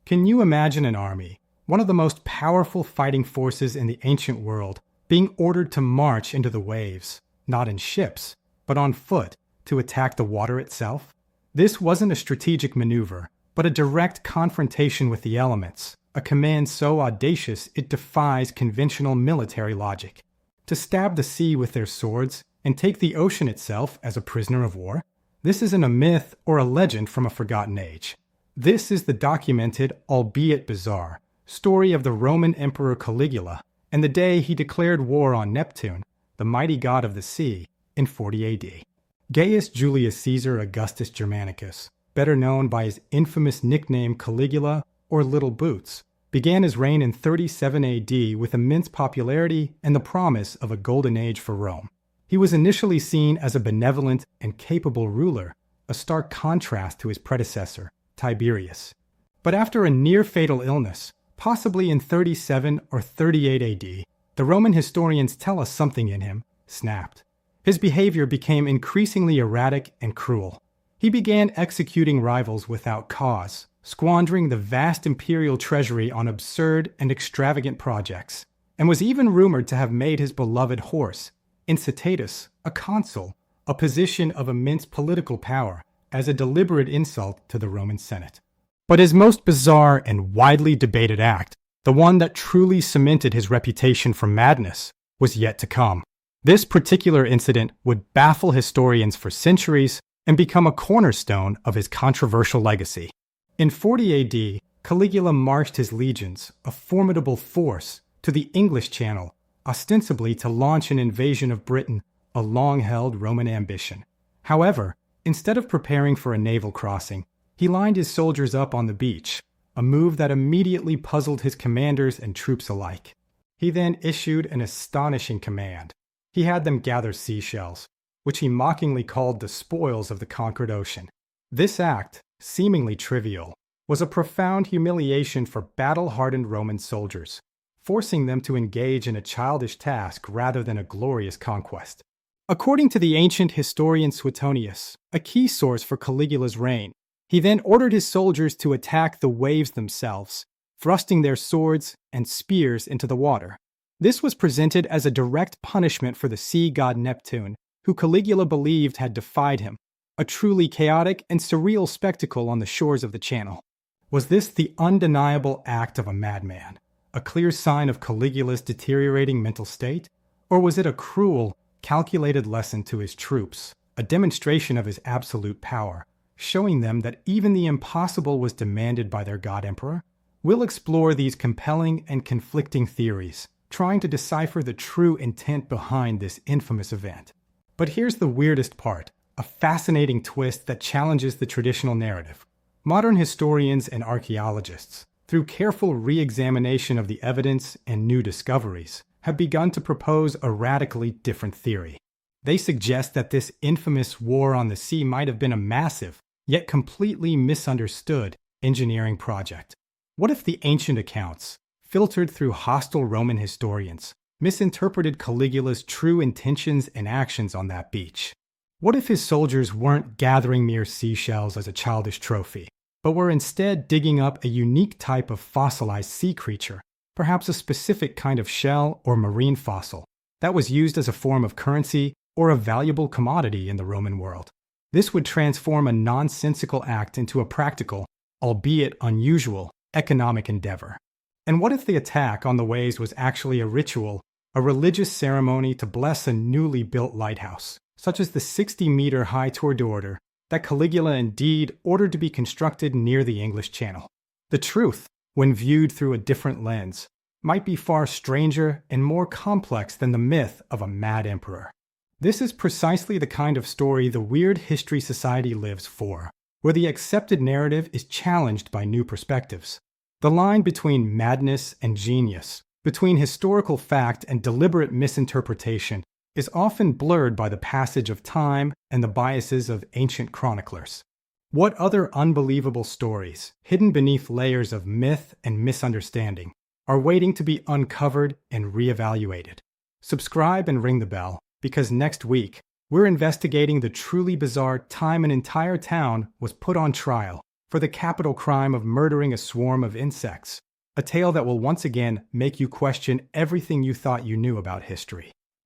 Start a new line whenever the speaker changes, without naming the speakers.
Can you imagine an army, one of the most powerful fighting forces in the ancient world, being ordered to march into the waves, not in ships, but on foot, to attack the water itself? This wasn't a strategic maneuver, but a direct confrontation with the elements, a command so audacious it defies conventional military logic. To stab the sea with their swords and take the ocean itself as a prisoner of war? This isn't a myth or a legend from a forgotten age. This is the documented, albeit bizarre, story of the Roman Emperor Caligula and the day he declared war on Neptune, the mighty god of the sea, in 40 AD. Gaius Julius Caesar Augustus Germanicus, better known by his infamous nickname Caligula or Little Boots, began his reign in 37 AD with immense popularity and the promise of a golden age for Rome. He was initially seen as a benevolent and capable ruler, a stark contrast to his predecessor, Tiberius. But after a near-fatal illness, possibly in 37 or 38 AD, the Roman historians tell us something in him snapped. His behavior became increasingly erratic and cruel. He began executing rivals without cause, squandering the vast imperial treasury on absurd and extravagant projects, and was even rumored to have made his beloved horse, Incitatus, a consul, a position of immense political power, as a deliberate insult to the Roman Senate. But his most bizarre and widely debated act, the one that truly cemented his reputation for madness, was yet to come. This particular incident would baffle historians for centuries and become a cornerstone of his controversial legacy. In 40 AD, Caligula marched his legions, a formidable force, to the English Channel, ostensibly to launch an invasion of Britain, a long-held Roman ambition. However, instead of preparing for a naval crossing, he lined his soldiers up on the beach, a move that immediately puzzled his commanders and troops alike. He then issued an astonishing command. He had them gather seashells, which he mockingly called the spoils of the conquered ocean. This act, seemingly trivial, was a profound humiliation for battle-hardened Roman soldiers, forcing them to engage in a childish task rather than a glorious conquest. According to the ancient historian Suetonius, a key source for Caligula's reign, he then ordered his soldiers to attack the waves themselves, thrusting their swords and spears into the water. This was presented as a direct punishment for the sea god Neptune, who Caligula believed had defied him, a truly chaotic and surreal spectacle on the shores of the Channel. Was this the undeniable act of a madman, a clear sign of Caligula's deteriorating mental state? Or was it a cruel, calculated lesson to his troops, a demonstration of his absolute power, showing them that even the impossible was demanded by their god-emperor? We'll explore these compelling and conflicting theories, trying to decipher the true intent behind this infamous event. But here's the weirdest part, a fascinating twist that challenges the traditional narrative. Modern historians and archaeologists, through careful re-examination of the evidence and new discoveries, have begun to propose a radically different theory. They suggest that this infamous war on the sea might have been a massive, yet completely misunderstood, engineering project. What if the ancient accounts, filtered through hostile Roman historians, misinterpreted Caligula's true intentions and actions on that beach? What if his soldiers weren't gathering mere seashells as a childish trophy, but were instead digging up a unique type of fossilized sea creature, perhaps a specific kind of shell or marine fossil, that was used as a form of currency or a valuable commodity in the Roman world? This would transform a nonsensical act into a practical, albeit unusual, economic endeavor. And what if the attack on the waves was actually a ritual, a religious ceremony to bless a newly built lighthouse, such as the 60-meter high tour d'order that Caligula indeed ordered to be constructed near the English Channel? The truth, when viewed through a different lens, might be far stranger and more complex than the myth of a mad emperor. This is precisely the kind of story the Weird History Society lives for, where the accepted narrative is challenged by new perspectives. The line between madness and genius, between historical fact and deliberate misinterpretation, is often blurred by the passage of time and the biases of ancient chroniclers. What other unbelievable stories, hidden beneath layers of myth and misunderstanding, are waiting to be uncovered and reevaluated? Subscribe and ring the bell, because next week, we're investigating the truly bizarre time an entire town was put on trial for the capital crime of murdering a swarm of insects. A tale that will once again make you question everything you thought you knew about history.